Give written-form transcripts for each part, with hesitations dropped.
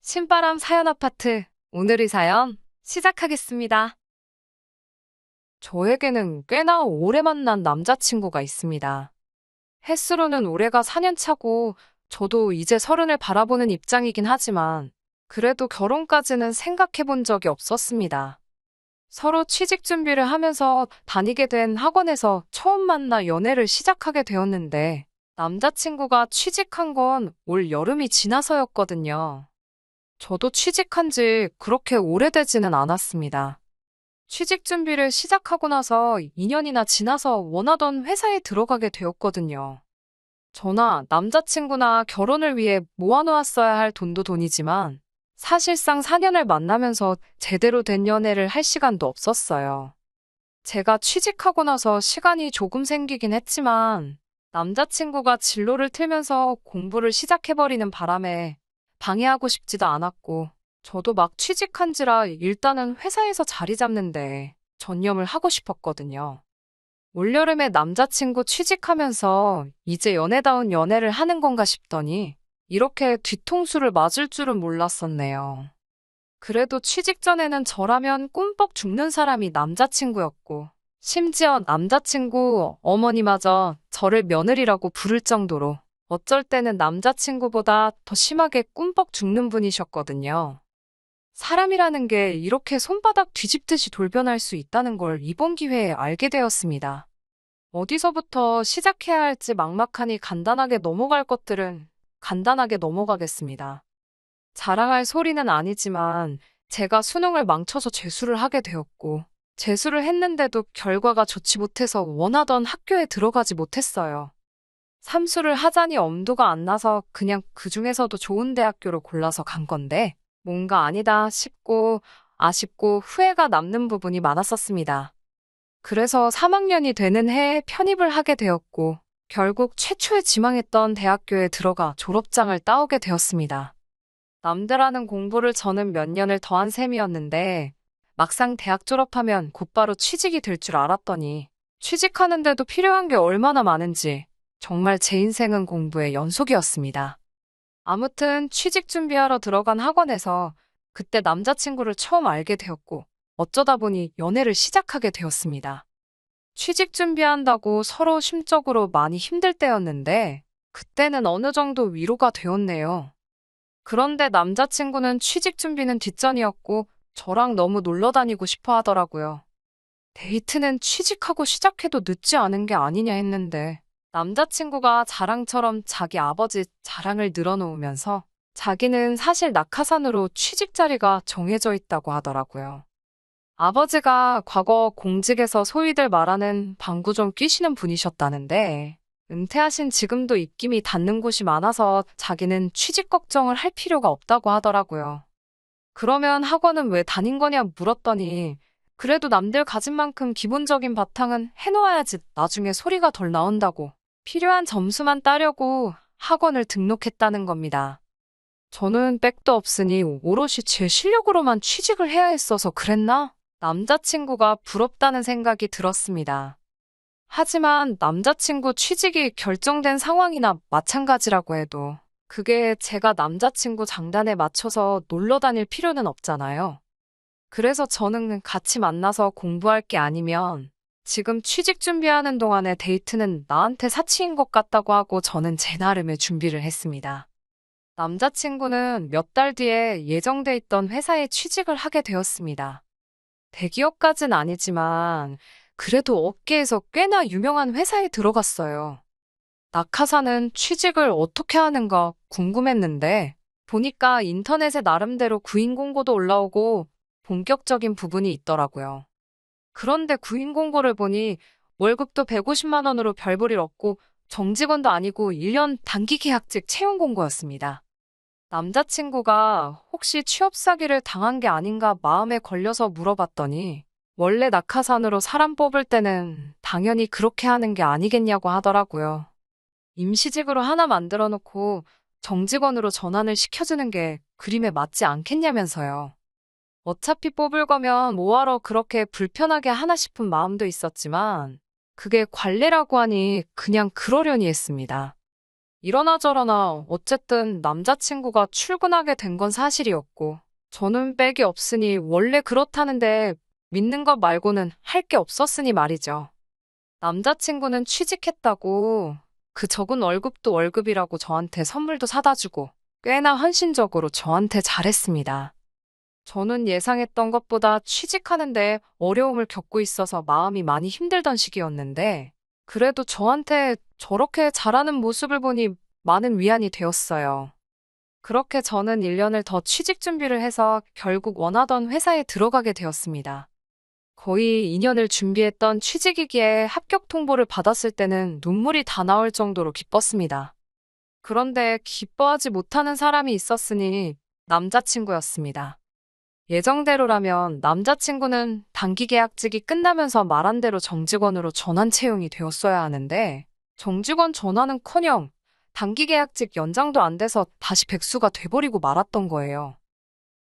신바람 사연 아파트. 오늘의 사연 시작하겠습니다. 저에게는 꽤나 오래 만난 남자친구가 있습니다. 햇수로는 올해가 4년 차고 저도 이제 서른을 바라보는 입장이긴 하지만 그래도 결혼까지는 생각해 본 적이 없었습니다. 서로 취직 준비를 하면서 다니게 된 학원에서 처음 만나 연애를 시작하게 되었는데 남자친구가 취직한 건 올 여름이 지나서였거든요. 저도 취직한 지 그렇게 오래되지는 않았습니다. 취직 준비를 시작하고 나서 2년이나 지나서 원하던 회사에 들어가게 되었거든요. 저나 남자친구나 결혼을 위해 모아놓았어야 할 돈도 돈이지만 사실상 4년을 만나면서 제대로 된 연애를 할 시간도 없었어요. 제가 취직하고 나서 시간이 조금 생기긴 했지만 남자친구가 진로를 틀면서 공부를 시작해버리는 바람에 방해하고 싶지도 않았고 저도 막 취직한지라 일단은 회사에서 자리 잡는데 전념을 하고 싶었거든요. 올여름에 남자친구 취직하면서 이제 연애다운 연애를 하는 건가 싶더니 이렇게 뒤통수를 맞을 줄은 몰랐었네요. 그래도 취직 전에는 저라면 꿈뻑 죽는 사람이 남자친구였고 심지어 남자친구 어머니마저 저를 며느리라고 부를 정도로 어쩔 때는 남자친구보다 더 심하게 꿈뻑 죽는 분이셨거든요. 사람이라는 게 이렇게 손바닥 뒤집듯이 돌변할 수 있다는 걸 이번 기회에 알게 되었습니다. 어디서부터 시작해야 할지 막막하니 간단하게 넘어갈 것들은 간단하게 넘어가겠습니다. 자랑할 소리는 아니지만 제가 수능을 망쳐서 재수를 하게 되었고 재수를 했는데도 결과가 좋지 못해서 원하던 학교에 들어가지 못했어요. 삼수를 하자니 엄두가 안 나서 그냥 그 중에서도 좋은 대학교를 골라서 간 건데 뭔가 아니다 싶고 아쉽고 후회가 남는 부분이 많았었습니다. 그래서 3학년이 되는 해에 편입을 하게 되었고 결국 최초에 지망했던 대학교에 들어가 졸업장을 따오게 되었습니다. 남들 하는 공부를 저는 몇 년을 더한 셈이었는데 막상 대학 졸업하면 곧바로 취직이 될 줄 알았더니 취직하는데도 필요한 게 얼마나 많은지 정말 제 인생은 공부의 연속이었습니다. 아무튼 취직 준비하러 들어간 학원에서 그때 남자친구를 처음 알게 되었고 어쩌다 보니 연애를 시작하게 되었습니다. 취직 준비한다고 서로 심적으로 많이 힘들 때였는데 그때는 어느 정도 위로가 되었네요. 그런데 남자친구는 취직 준비는 뒷전이었고 저랑 너무 놀러 다니고 싶어 하더라고요. 데이트는 취직하고 시작해도 늦지 않은 게 아니냐 했는데 남자친구가 자랑처럼 자기 아버지 자랑을 늘어놓으면서 자기는 사실 낙하산으로 취직 자리가 정해져 있다고 하더라고요. 아버지가 과거 공직에서 소위들 말하는 방구 좀 뀌시는 분이셨다는데 은퇴하신 지금도 입김이 닿는 곳이 많아서 자기는 취직 걱정을 할 필요가 없다고 하더라고요. 그러면 학원은 왜 다닌 거냐 물었더니 그래도 남들 가진 만큼 기본적인 바탕은 해놓아야지 나중에 소리가 덜 나온다고 필요한 점수만 따려고 학원을 등록했다는 겁니다. 저는 백도 없으니 오롯이 제 실력으로만 취직을 해야 했어서 그랬나? 남자친구가 부럽다는 생각이 들었습니다. 하지만 남자친구 취직이 결정된 상황이나 마찬가지라고 해도 그게 제가 남자친구 장단에 맞춰서 놀러 다닐 필요는 없잖아요. 그래서 저는 같이 만나서 공부할 게 아니면 지금 취직 준비하는 동안에 데이트는 나한테 사치인 것 같다고 하고 저는 제 나름의 준비를 했습니다. 남자친구는 몇 달 뒤에 예정돼 있던 회사에 취직을 하게 되었습니다. 대기업까진 아니지만 그래도 업계에서 꽤나 유명한 회사에 들어갔어요. 낙하산은 취직을 어떻게 하는가 궁금했는데 보니까 인터넷에 나름대로 구인 공고도 올라오고 본격적인 부분이 있더라고요. 그런데 구인 공고를 보니 월급도 150만 원으로 별 볼 일 없고 정직원도 아니고 1년 단기 계약직 채용 공고였습니다. 남자친구가 혹시 취업 사기를 당한 게 아닌가 마음에 걸려서 물어봤더니 원래 낙하산으로 사람 뽑을 때는 당연히 그렇게 하는 게 아니겠냐고 하더라고요. 임시직으로 하나 만들어 놓고 정직원으로 전환을 시켜주는 게 그림에 맞지 않겠냐면서요. 어차피 뽑을 거면 뭐하러 그렇게 불편하게 하나 싶은 마음도 있었지만 그게 관례라고 하니 그냥 그러려니 했습니다. 이러나 저러나 어쨌든 남자친구가 출근하게 된 건 사실이었고, 저는 백이 없으니 원래 그렇다는데 믿는 것 말고는 할 게 없었으니 말이죠. 남자친구는 취직했다고 그 적은 월급도 월급이라고 저한테 선물도 사다 주고 꽤나 헌신적으로 저한테 잘했습니다. 저는 예상했던 것보다 취직하는데 어려움을 겪고 있어서 마음이 많이 힘들던 시기였는데 그래도 저한테 저렇게 잘하는 모습을 보니 많은 위안이 되었어요. 그렇게 저는 1년을 더 취직 준비를 해서 결국 원하던 회사에 들어가게 되었습니다. 거의 2년을 준비했던 취직이기에 합격 통보를 받았을 때는 눈물이 다 나올 정도로 기뻤습니다. 그런데 기뻐하지 못하는 사람이 있었으니 남자친구였습니다. 예정대로라면 남자친구는 단기 계약직이 끝나면서 말한 대로 정직원으로 전환 채용이 되었어야 하는데 정직원 전환은커녕 단기 계약직 연장도 안 돼서 다시 백수가 돼버리고 말았던 거예요.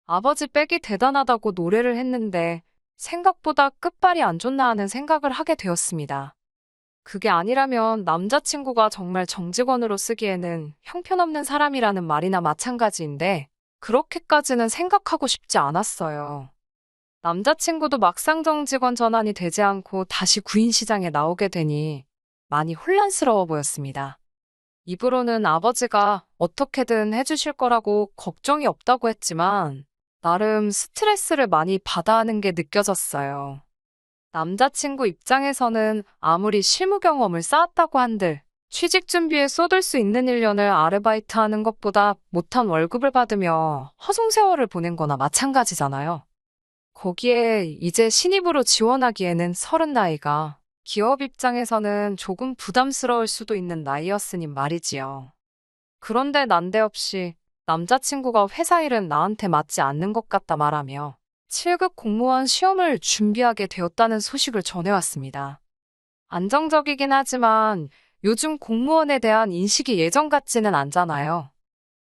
아버지 백이 대단하다고 노래를 했는데 생각보다 끝발이 안 좋나 하는 생각을 하게 되었습니다. 그게 아니라면 남자친구가 정말 정직원으로 쓰기에는 형편없는 사람이라는 말이나 마찬가지인데 그렇게까지는 생각하고 싶지 않았어요. 남자친구도 막상 정직원 전환이 되지 않고 다시 구인 시장에 나오게 되니 많이 혼란스러워 보였습니다. 입으로는 아버지가 어떻게든 해주실 거라고 걱정이 없다고 했지만 나름 스트레스를 많이 받아 하는 게 느껴졌어요. 남자친구 입장에서는 아무리 실무 경험을 쌓았다고 한들 취직 준비에 쏟을 수 있는 1년을 아르바이트 하는 것보다 못한 월급을 받으며 허송세월을 보낸 거나 마찬가지잖아요. 거기에 이제 신입으로 지원하기에는 30 나이가 기업 입장에서는 조금 부담스러울 수도 있는 나이였으니 말이지요. 그런데 난데없이 남자친구가 회사 일은 나한테 맞지 않는 것 같다 말하며 7급 공무원 시험을 준비하게 되었다는 소식을 전해왔습니다. 안정적이긴 하지만 요즘 공무원에 대한 인식이 예전 같지는 않잖아요.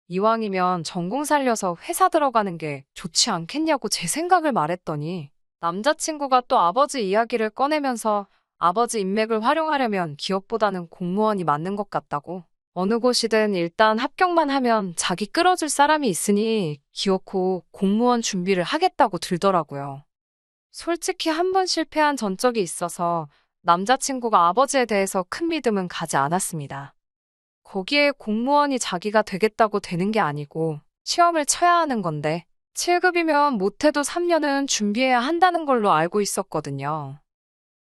이왕이면 전공 살려서 회사 들어가는 게 좋지 않겠냐고 제 생각을 말했더니 남자친구가 또 아버지 이야기를 꺼내면서 아버지 인맥을 활용하려면 기업보다는 공무원이 맞는 것 같다고. 어느 곳이든 일단 합격만 하면 자기 끌어줄 사람이 있으니 기어코 공무원 준비를 하겠다고 들더라고요. 솔직히 한 번 실패한 전적이 있어서 남자친구가 아버지에 대해서 큰 믿음은 가지 않았습니다. 거기에 공무원이 자기가 되겠다고 되는 게 아니고 시험을 쳐야 하는 건데 7급이면 못해도 3년은 준비해야 한다는 걸로 알고 있었거든요.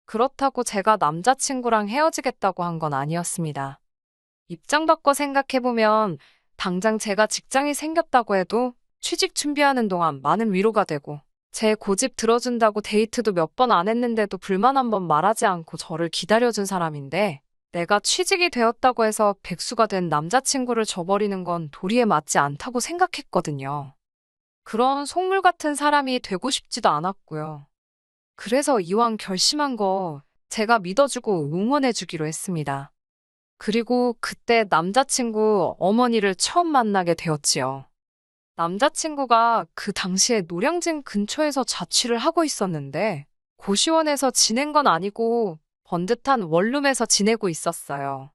그렇다고 제가 남자친구랑 헤어지겠다고 한 건 아니었습니다. 입장 바꿔 생각해보면 당장 제가 직장이 생겼다고 해도 취직 준비하는 동안 많은 위로가 되고 제 고집 들어준다고 데이트도 몇 번 안 했는데도 불만 한 번 말하지 않고 저를 기다려준 사람인데 내가 취직이 되었다고 해서 백수가 된 남자친구를 저버리는 건 도리에 맞지 않다고 생각했거든요. 그런 속물 같은 사람이 되고 싶지도 않았고요. 그래서 이왕 결심한 거 제가 믿어주고 응원해주기로 했습니다. 그리고 그때 남자친구 어머니를 처음 만나게 되었지요. 남자친구가 그 당시에 노량진 근처에서 자취를 하고 있었는데 고시원에서 지낸 건 아니고 번듯한 원룸에서 지내고 있었어요.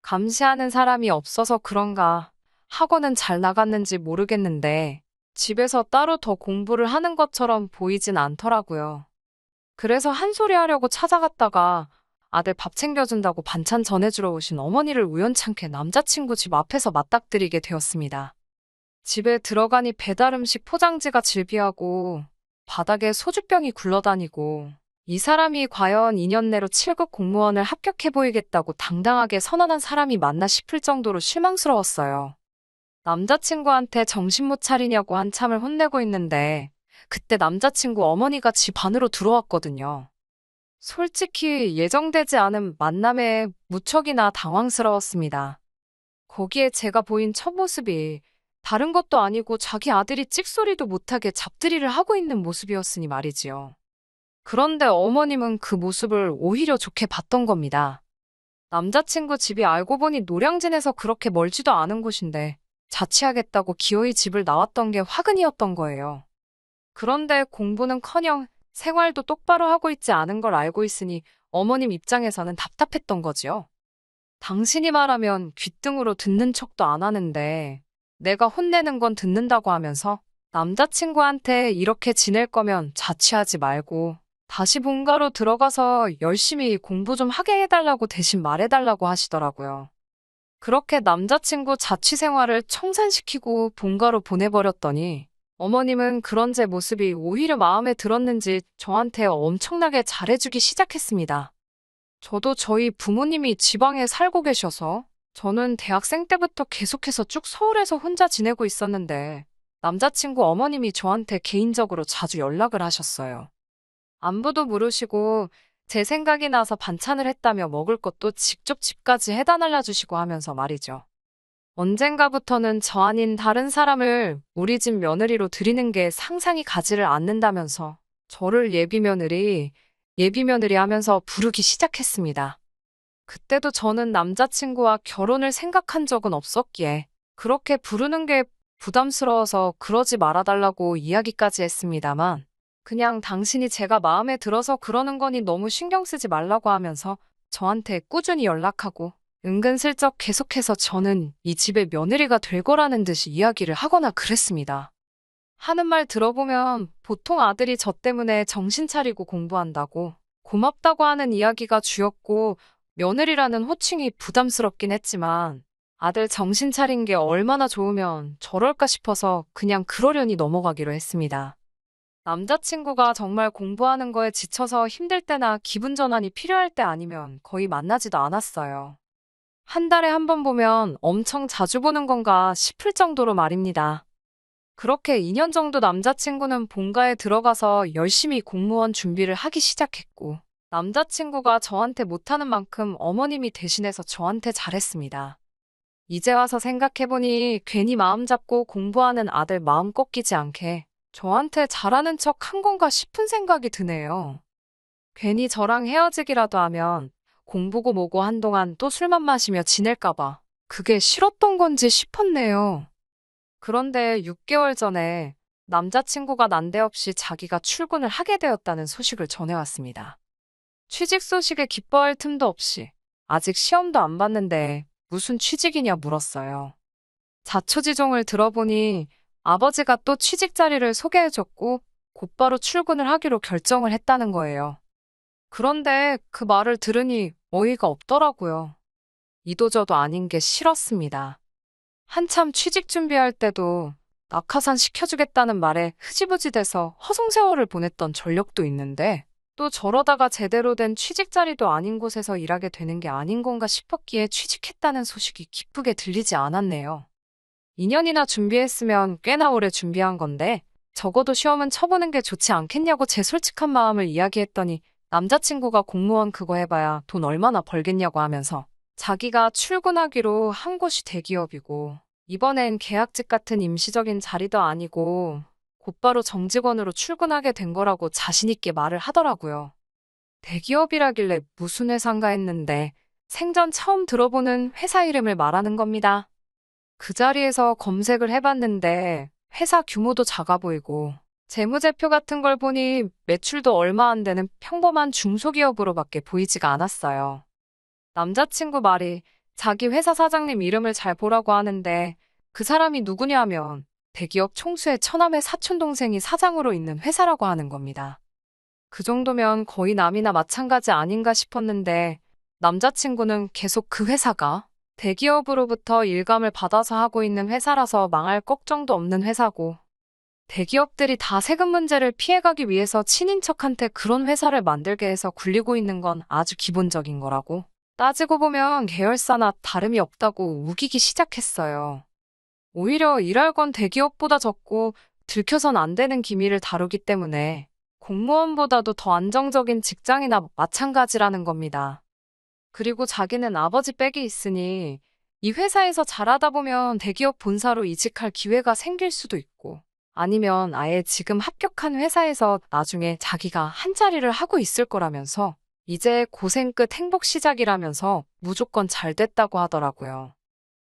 감시하는 사람이 없어서 그런가 학원은 잘 나갔는지 모르겠는데 집에서 따로 더 공부를 하는 것처럼 보이진 않더라고요. 그래서 한 소리 하려고 찾아갔다가 아들 밥 챙겨준다고 반찬 전해주러 오신 어머니를 우연찮게 남자친구 집 앞에서 맞닥뜨리게 되었습니다. 집에 들어가니 배달 음식 포장지가 질비하고 바닥에 소주병이 굴러다니고 이 사람이 과연 2년 내로 7급 공무원을 합격해 보이겠다고 당당하게 선언한 사람이 맞나 싶을 정도로 실망스러웠어요. 남자친구한테 정신 못 차리냐고 한참을 혼내고 있는데 그때 남자친구 어머니가 집 안으로 들어왔거든요. 솔직히 예정되지 않은 만남에 무척이나 당황스러웠습니다. 거기에 제가 보인 첫 모습이 다른 것도 아니고 자기 아들이 찍소리도 못하게 잡들이를 하고 있는 모습이었으니 말이지요. 그런데 어머님은 그 모습을 오히려 좋게 봤던 겁니다. 남자친구 집이 알고 보니 노량진에서 그렇게 멀지도 않은 곳인데 자취하겠다고 기어이 집을 나왔던 게 화근이었던 거예요. 그런데 공부는커녕 생활도 똑바로 하고 있지 않은 걸 알고 있으니 어머님 입장에서는 답답했던 거지요. 당신이 말하면 귓등으로 듣는 척도 안 하는데 내가 혼내는 건 듣는다고 하면서 남자친구한테 이렇게 지낼 거면 자취하지 말고 다시 본가로 들어가서 열심히 공부 좀 하게 해달라고 대신 말해달라고 하시더라고요. 그렇게 남자친구 자취 생활을 청산시키고 본가로 보내버렸더니 어머님은 그런 제 모습이 오히려 마음에 들었는지 저한테 엄청나게 잘해주기 시작했습니다. 저도 저희 부모님이 지방에 살고 계셔서 저는 대학생 때부터 계속해서 쭉 서울에서 혼자 지내고 있었는데 남자친구 어머님이 저한테 개인적으로 자주 연락을 하셨어요. 안부도 물으시고 제 생각이 나서 반찬을 했다며 먹을 것도 직접 집까지 해다 날라주시고 하면서 말이죠. 언젠가부터는 저 아닌 다른 사람을 우리 집 며느리로 들이는 게 상상이 가지를 않는다면서 저를 예비며느리 하면서 부르기 시작했습니다. 그때도 저는 남자친구와 결혼을 생각한 적은 없었기에 그렇게 부르는 게 부담스러워서 그러지 말아달라고 이야기까지 했습니다만 그냥 당신이 제가 마음에 들어서 그러는 거니 너무 신경 쓰지 말라고 하면서 저한테 꾸준히 연락하고 은근슬쩍 계속해서 저는 이 집의 며느리가 될 거라는 듯이 이야기를 하거나 그랬습니다. 하는 말 들어보면 보통 아들이 저 때문에 정신 차리고 공부한다고 고맙다고 하는 이야기가 주였고 며느리라는 호칭이 부담스럽긴 했지만 아들 정신 차린 게 얼마나 좋으면 저럴까 싶어서 그냥 그러려니 넘어가기로 했습니다. 남자친구가 정말 공부하는 거에 지쳐서 힘들 때나 기분 전환이 필요할 때 아니면 거의 만나지도 않았어요. 한 달에 한 번 보면 엄청 자주 보는 건가 싶을 정도로 말입니다. 그렇게 2년 정도 남자친구는 본가에 들어가서 열심히 공무원 준비를 하기 시작했고 남자친구가 저한테 못하는 만큼 어머님이 대신해서 저한테 잘했습니다. 이제 와서 생각해보니 괜히 마음 잡고 공부하는 아들 마음 꺾이지 않게 저한테 잘하는 척 한 건가 싶은 생각이 드네요. 괜히 저랑 헤어지기라도 하면 공부고 뭐고 한동안 또 술만 마시며 지낼까봐 그게 싫었던 건지 싶었네요. 그런데 6개월 전에 남자친구가 난데없이 자기가 출근을 하게 되었다는 소식을 전해왔습니다. 취직 소식에 기뻐할 틈도 없이 아직 시험도 안 봤는데 무슨 취직이냐 물었어요. 자초지종을 들어보니 아버지가 또 취직 자리를 소개해줬고 곧바로 출근을 하기로 결정을 했다는 거예요. 그런데 그 말을 들으니 어이가 없더라고요. 이도저도 아닌 게 싫었습니다. 한참 취직 준비할 때도 낙하산 시켜주겠다는 말에 흐지부지 돼서 허송세월을 보냈던 전력도 있는데 또 저러다가 제대로 된 취직 자리도 아닌 곳에서 일하게 되는 게 아닌 건가 싶었기에 취직했다는 소식이 기쁘게 들리지 않았네요. 2년이나 준비했으면 꽤나 오래 준비한 건데 적어도 시험은 쳐보는 게 좋지 않겠냐고 제 솔직한 마음을 이야기했더니 남자친구가 공무원 그거 해봐야 돈 얼마나 벌겠냐고 하면서 자기가 출근하기로 한 곳이 대기업이고 이번엔 계약직 같은 임시적인 자리도 아니고 곧바로 정직원으로 출근하게 된 거라고 자신있게 말을 하더라고요. 대기업이라길래 무슨 회사인가 했는데 생전 처음 들어보는 회사 이름을 말하는 겁니다. 그 자리에서 검색을 해봤는데 회사 규모도 작아 보이고 재무제표 같은 걸 보니 매출도 얼마 안 되는 평범한 중소기업으로밖에 보이지가 않았어요. 남자친구 말이 자기 회사 사장님 이름을 잘 보라고 하는데 그 사람이 누구냐 하면 대기업 총수의 처남의 사촌동생이 사장으로 있는 회사라고 하는 겁니다. 그 정도면 거의 남이나 마찬가지 아닌가 싶었는데 남자친구는 계속 그 회사가 대기업으로부터 일감을 받아서 하고 있는 회사라서 망할 걱정도 없는 회사고 대기업들이 다 세금 문제를 피해가기 위해서 친인척한테 그런 회사를 만들게 해서 굴리고 있는 건 아주 기본적인 거라고. 따지고 보면 계열사나 다름이 없다고 우기기 시작했어요. 오히려 일할 건 대기업보다 적고 들켜선 안 되는 기밀을 다루기 때문에 공무원보다도 더 안정적인 직장이나 마찬가지라는 겁니다. 그리고 자기는 아버지 빽이 있으니 이 회사에서 잘하다 보면 대기업 본사로 이직할 기회가 생길 수도 있고 아니면 아예 지금 합격한 회사에서 나중에 자기가 한 자리를 하고 있을 거라면서 이제 고생 끝 행복 시작이라면서 무조건 잘 됐다고 하더라고요.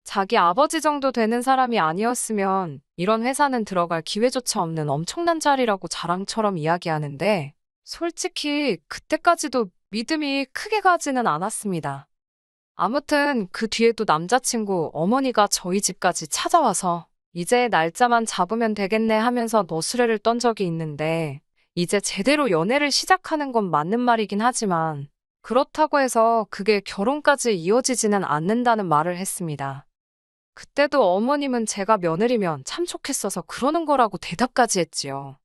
자기 아버지 정도 되는 사람이 아니었으면 이런 회사는 들어갈 기회조차 없는 엄청난 자리라고 자랑처럼 이야기하는데 솔직히 그때까지도 믿음이 크게 가지는 않았습니다. 아무튼 그 뒤에도 남자친구 어머니가 저희 집까지 찾아와서 이제 날짜만 잡으면 되겠네 하면서 너스레를 떤 적이 있는데 이제 제대로 연애를 시작하는 건 맞는 말이긴 하지만 그렇다고 해서 그게 결혼까지 이어지지는 않는다는 말을 했습니다. 그때도 어머님은 제가 며느리면 참 좋겠어서 그러는 거라고 대답까지 했지요.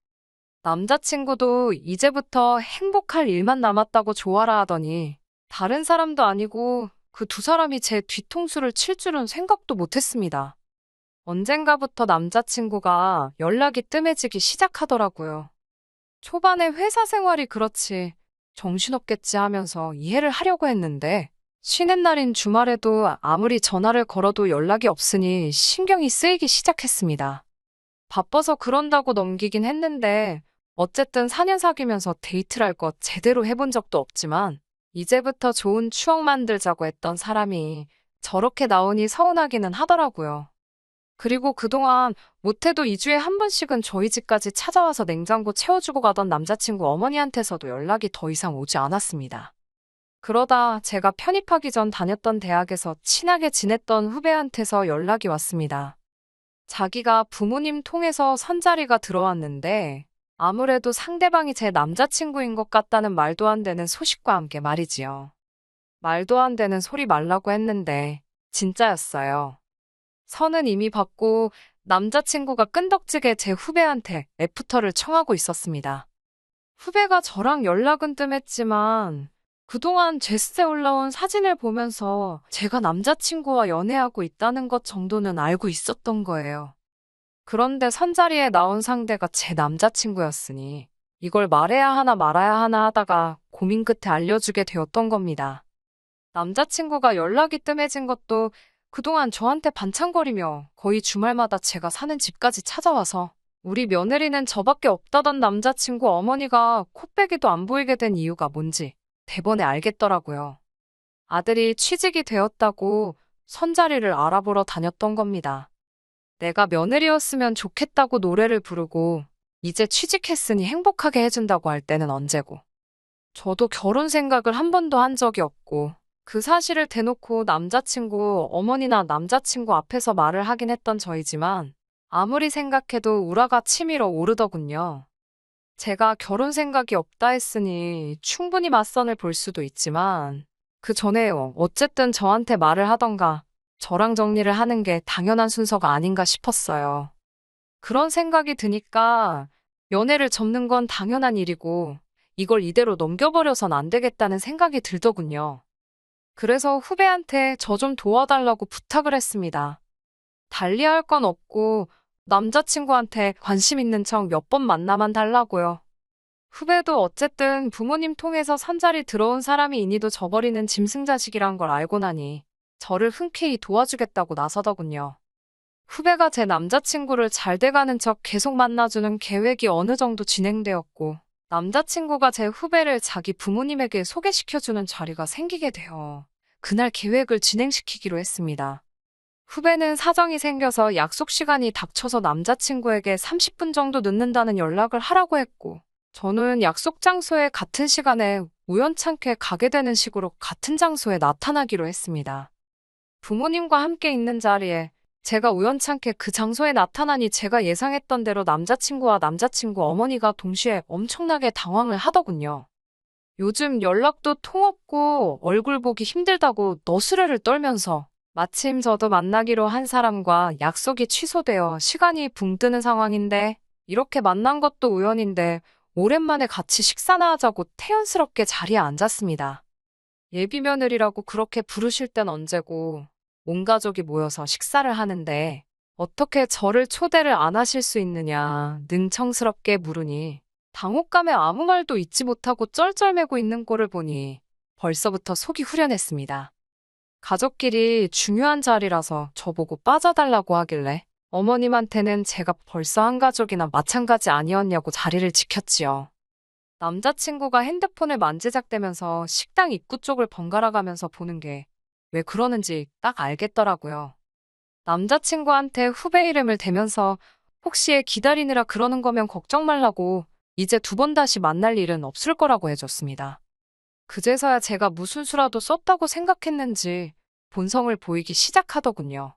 남자친구도 이제부터 행복할 일만 남았다고 좋아라 하더니 다른 사람도 아니고 그 두 사람이 제 뒤통수를 칠 줄은 생각도 못했습니다. 언젠가부터 남자친구가 연락이 뜸해지기 시작하더라고요. 초반에 회사 생활이 그렇지 정신없겠지 하면서 이해를 하려고 했는데 쉬는 날인 주말에도 아무리 전화를 걸어도 연락이 없으니 신경이 쓰이기 시작했습니다. 바빠서 그런다고 넘기긴 했는데 어쨌든 4년 사귀면서 데이트를 할 것 제대로 해본 적도 없지만 이제부터 좋은 추억 만들자고 했던 사람이 저렇게 나오니 서운하기는 하더라고요. 그리고 그동안 못해도 2주에 한 번씩은 저희 집까지 찾아와서 냉장고 채워주고 가던 남자친구 어머니한테서도 연락이 더 이상 오지 않았습니다. 그러다 제가 편입하기 전 다녔던 대학에서 친하게 지냈던 후배한테서 연락이 왔습니다. 자기가 부모님 통해서 선자리가 들어왔는데 아무래도 상대방이 제 남자친구인 것 같다는 말도 안 되는 소식과 함께 말이지요. 말도 안 되는 소리 말라고 했는데 진짜였어요. 선은 이미 받고 남자친구가 끈덕지게 제 후배한테 애프터를 청하고 있었습니다. 후배가 저랑 연락은 뜸했지만 그동안 제스에 올라온 사진을 보면서 제가 남자친구와 연애하고 있다는 것 정도는 알고 있었던 거예요. 그런데 선자리에 나온 상대가 제 남자친구였으니 이걸 말해야 하나 말아야 하나 하다가 고민 끝에 알려주게 되었던 겁니다. 남자친구가 연락이 뜸해진 것도 그동안 저한테 반창거리며 거의 주말마다 제가 사는 집까지 찾아와서 우리 며느리는 저밖에 없다던 남자친구 어머니가 코빼기도 안 보이게 된 이유가 뭔지 대번에 알겠더라고요. 아들이 취직이 되었다고 선자리를 알아보러 다녔던 겁니다. 내가 며느리였으면 좋겠다고 노래를 부르고 이제 취직했으니 행복하게 해준다고 할 때는 언제고. 저도 결혼 생각을 한 번도 한 적이 없고 그 사실을 대놓고 남자친구 어머니나 남자친구 앞에서 말을 하긴 했던 저이지만 아무리 생각해도 우라가 치밀어 오르더군요. 제가 결혼 생각이 없다 했으니 충분히 맞선을 볼 수도 있지만 그 전에 어쨌든 저한테 말을 하던가 저랑 정리를 하는 게 당연한 순서가 아닌가 싶었어요. 그런 생각이 드니까 연애를 접는 건 당연한 일이고 이걸 이대로 넘겨버려선 안 되겠다는 생각이 들더군요. 그래서 후배한테 저 좀 도와달라고 부탁을 했습니다. 달리할 건 없고 남자친구한테 관심 있는 척 몇 번 만나만 달라고요. 후배도 어쨌든 부모님 통해서 선자리 들어온 사람이 이니도 저버리는 짐승자식이란 걸 알고 나니 저를 흔쾌히 도와주겠다고 나서더군요. 후배가 제 남자친구를 잘 돼가는 척 계속 만나주는 계획이 어느 정도 진행되었고 남자친구가 제 후배를 자기 부모님에게 소개시켜주는 자리가 생기게 되어 그날 계획을 진행시키기로 했습니다. 후배는 사정이 생겨서 약속 시간이 닥쳐서 남자친구에게 30분 정도 늦는다는 연락을 하라고 했고 저는 약속 장소에 같은 시간에 우연찮게 가게 되는 식으로 같은 장소에 나타나기로 했습니다. 부모님과 함께 있는 자리에 제가 우연찮게 그 장소에 나타나니 제가 예상했던 대로 남자친구와 남자친구 어머니가 동시에 엄청나게 당황을 하더군요. 요즘 연락도 통없고 얼굴 보기 힘들다고 너스레를 떨면서 마침 저도 만나기로 한 사람과 약속이 취소되어 시간이 붕 뜨는 상황인데 이렇게 만난 것도 우연인데 오랜만에 같이 식사나 하자고 태연스럽게 자리에 앉았습니다. 예비며느리라고 그렇게 부르실 땐 언제고 온 가족이 모여서 식사를 하는데 어떻게 저를 초대를 안 하실 수 있느냐 능청스럽게 물으니 당혹감에 아무 말도 잊지 못하고 쩔쩔매고 있는 꼴을 보니 벌써부터 속이 후련했습니다. 가족끼리 중요한 자리라서 저보고 빠져달라고 하길래 어머님한테는 제가 벌써 한 가족이나 마찬가지 아니었냐고 자리를 지켰지요. 남자친구가 핸드폰을 만지작대면서 식당 입구 쪽을 번갈아 가면서 보는 게 왜 그러는지 딱 알겠더라고요. 남자친구한테 후배 이름을 대면서 혹시 기다리느라 그러는 거면 걱정 말라고 이제 두 번 다시 만날 일은 없을 거라고 해줬습니다. 그제서야 제가 무슨 수라도 썼다고 생각했는지 본성을 보이기 시작하더군요.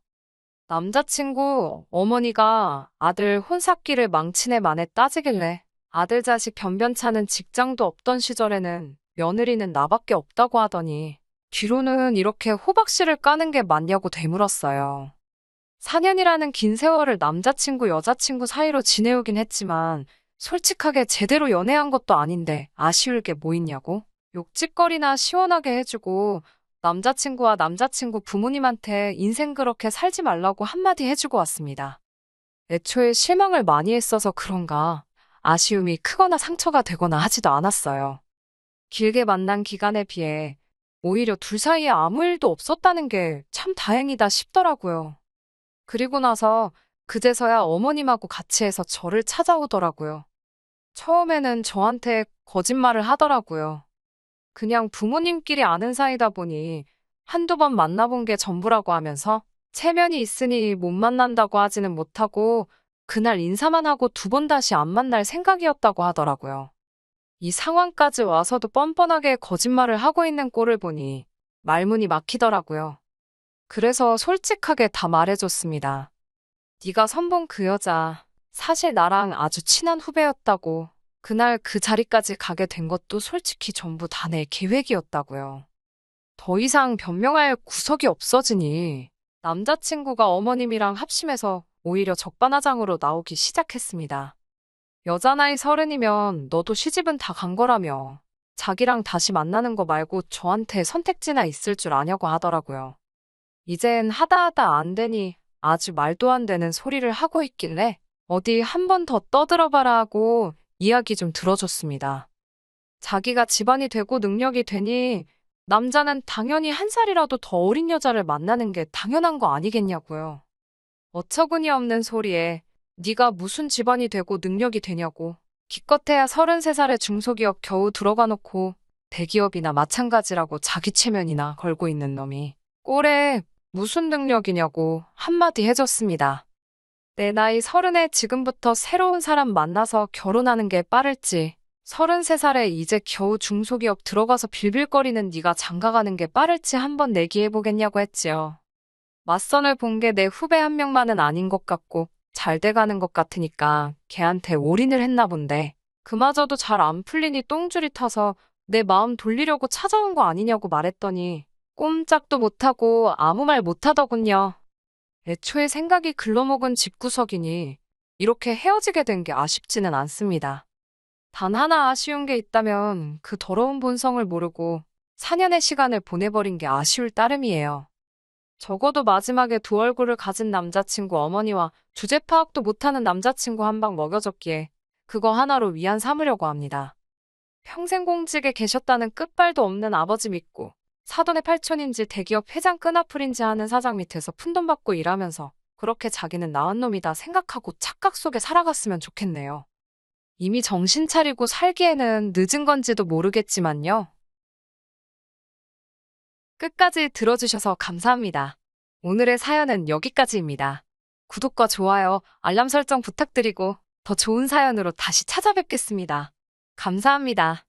남자친구 어머니가 아들 혼삭기를 망치네 마네 따지길래 아들 자식 변변찮은 직장도 없던 시절에는 며느리는 나밖에 없다고 하더니 뒤로는 이렇게 호박씨를 까는 게 맞냐고 되물었어요. 4년이라는 긴 세월을 남자친구 여자친구 사이로 지내오긴 했지만 솔직하게 제대로 연애한 것도 아닌데 아쉬울 게 뭐 있냐고? 욕짓거리나 시원하게 해주고 남자친구와 남자친구 부모님한테 인생 그렇게 살지 말라고 한마디 해주고 왔습니다. 애초에 실망을 많이 했어서 그런가 아쉬움이 크거나 상처가 되거나 하지도 않았어요. 길게 만난 기간에 비해 오히려 둘 사이에 아무 일도 없었다는 게 참 다행이다 싶더라고요. 그리고 나서 그제서야 어머님하고 같이 해서 저를 찾아오더라고요. 처음에는 저한테 거짓말을 하더라고요. 그냥 부모님끼리 아는 사이다 보니 한두 번 만나본 게 전부라고 하면서 체면이 있으니 못 만난다고 하지는 못하고 그날 인사만 하고 두 번 다시 안 만날 생각이었다고 하더라고요. 이 상황까지 와서도 뻔뻔하게 거짓말을 하고 있는 꼴을 보니 말문이 막히더라고요. 그래서 솔직하게 다 말해줬습니다. 네가 선본 그 여자 사실 나랑 아주 친한 후배였다고. 그날 그 자리까지 가게 된 것도 솔직히 전부 다 내 계획이었다고요. 더 이상 변명할 구석이 없어지니 남자친구가 어머님이랑 합심해서 오히려 적반하장으로 나오기 시작했습니다. 여자 나이 30이면 너도 시집은 다 간 거라며 자기랑 다시 만나는 거 말고 저한테 선택지나 있을 줄 아냐고 하더라고요. 이젠 하다 안 되니 아주 말도 안 되는 소리를 하고 있길래 어디 한 번 더 떠들어봐라 하고 이야기 좀 들어줬습니다. 자기가 집안이 되고 능력이 되니 남자는 당연히 한 살이라도 더 어린 여자를 만나는 게 당연한 거 아니겠냐고요. 어처구니 없는 소리에 네가 무슨 집안이 되고 능력이 되냐고. 기껏해야 33살의 중소기업 겨우 들어가 놓고 대기업이나 마찬가지라고 자기 체면이나 걸고 있는 놈이 꼴에 무슨 능력이냐고 한마디 해줬습니다. 내 나이 30에 지금부터 새로운 사람 만나서 결혼하는 게 빠를지 33살에 이제 겨우 중소기업 들어가서 빌빌거리는 네가 장가가는 게 빠를지 한번 내기해보겠냐고 했지요. 맞선을 본 게 내 후배 한 명만은 아닌 것 같고 잘 돼가는 것 같으니까 걔한테 올인을 했나 본데 그마저도 잘 안 풀리니 똥줄이 타서 내 마음 돌리려고 찾아온 거 아니냐고 말했더니 꼼짝도 못하고 아무 말 못하더군요. 애초에 생각이 글러먹은 집구석이니 이렇게 헤어지게 된 게 아쉽지는 않습니다. 단 하나 아쉬운 게 있다면 그 더러운 본성을 모르고 4년의 시간을 보내버린 게 아쉬울 따름이에요. 적어도 마지막에 두 얼굴을 가진 남자친구 어머니와 주제 파악도 못하는 남자친구 한 방 먹여줬기에 그거 하나로 위안 삼으려고 합니다. 평생 공직에 계셨다는 끝발도 없는 아버지 믿고 사돈의 팔촌인지 대기업 회장 끈앞풀인지 하는 사장 밑에서 푼돈 받고 일하면서 그렇게 자기는 나은 놈이다 생각하고 착각 속에 살아갔으면 좋겠네요. 이미 정신 차리고 살기에는 늦은 건지도 모르겠지만요. 끝까지 들어주셔서 감사합니다. 오늘의 사연은 여기까지입니다. 구독과 좋아요, 알람 설정 부탁드리고 더 좋은 사연으로 다시 찾아뵙겠습니다. 감사합니다.